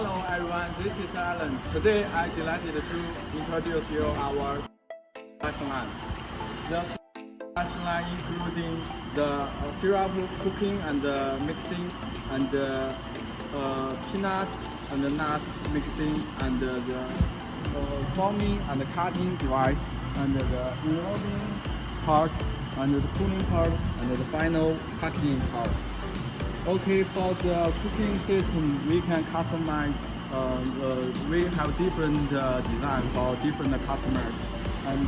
Hello everyone, this is Alan. Today I'm delighted to introduce you our production line. The production line including the syrup cooking and mixing and peanut and the nuts mixing and the forming and the cutting device and the enrolling part and the cooling part and the final packaging part. Okay, for the cooking system, we can customize. We have different design for different customers, and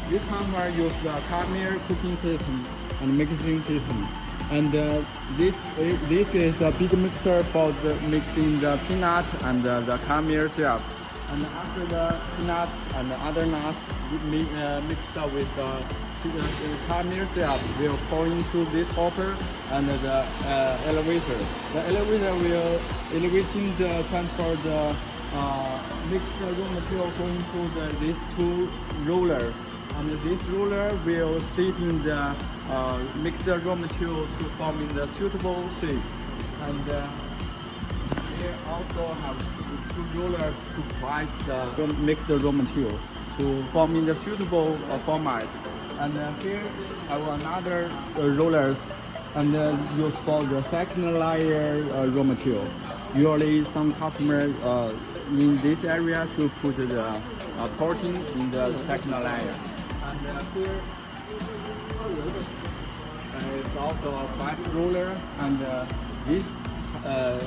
this customer use the Khmer cooking system and mixing system. And this is a big mixer for the mixing the peanut and the Khmer syrup. And after the peanuts and the other nuts mixed up with the Khmer syrup, will go into this hopper and the elevator. The elevator will transfer the mixed raw material going to these two rollers. And this roller will shape in the mixed raw material to form in the suitable shape. And we also have two rollers to press the mixed raw material to form in the suitable format. And here I have another rollers and used for the second layer raw material. Usually some customers in this area to put the protein in the second layer. And here it's also a fast roller, and this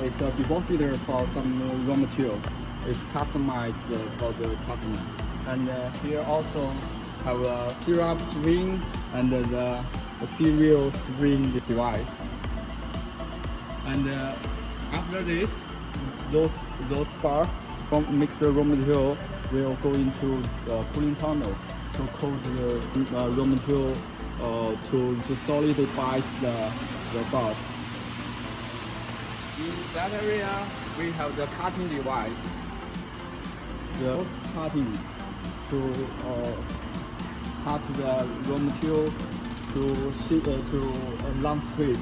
is a depositor for some raw material. It's customized for the customer. And here also have a syrup swing and the cereal swing device. And after this, those parts from mixed raw material will go into the cooling tunnel to coat the raw material to solidify the bars. In that area, we have the cutting device. The cutting to cut the raw material to long strip.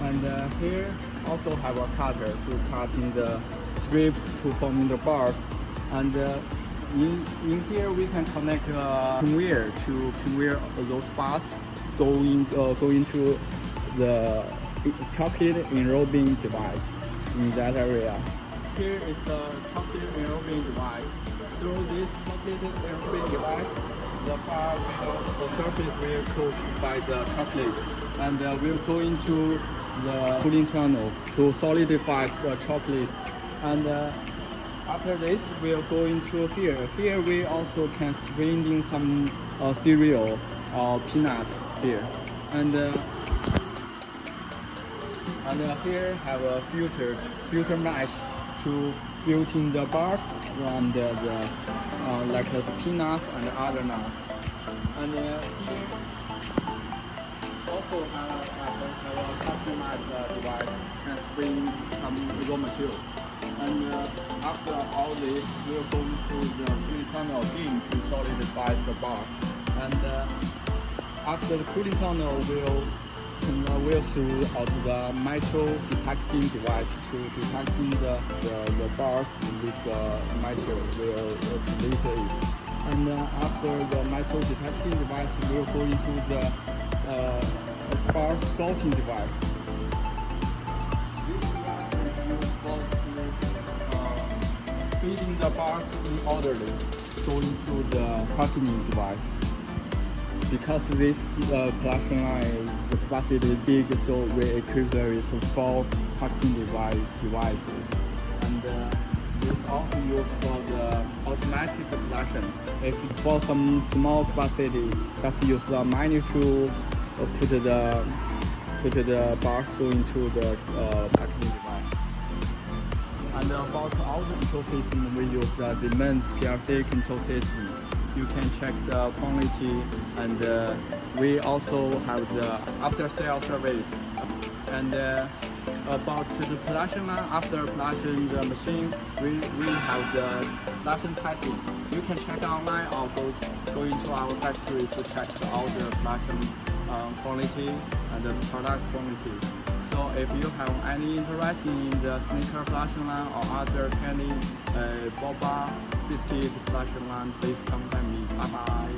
And here also have a cutter to cut in the strip to form the bars. And in here we can connect conveyor to conveyor those bars go into the chocolate enrolling device in that area. Here is a chocolate enrolling device. Through this chocolate enrolling device, the surface will coated by the chocolate and will go into the cooling tunnel to solidify the chocolate. And after this, we'll go into here. Here we also can swing in some cereal or peanuts here. And here have a filter mesh to filter in the bars from like the peanuts and other nuts. And here also have a customized device can spring some raw material. And after all this, we'll go into the cooling tunnel again to solidify the bar. And after the cooling tunnel, we'll through out the metal detecting device to detecting the bars in this metal will delete it. And after the metal detecting device, we'll go into the bar sorting device. This device is used for feeding the bars in orderly, going to the packaging device. Because this production line, the capacity is big, so we equip with 4 packaging devices. And this also used for the automatic production. If for some small capacity, just use the manual to put the bars go into the packaging device. And about our control system, we use the Siemens PLC control system. You can check the quality, and we also have the after-sales service. And about the production line, after production the machine, we have the production testing. You can check online or go into our factory to check all the production quality and the product quality. So if you have any interest in the Snicker production line or other candy, boba, biscuit production line, please contact me. Bye bye.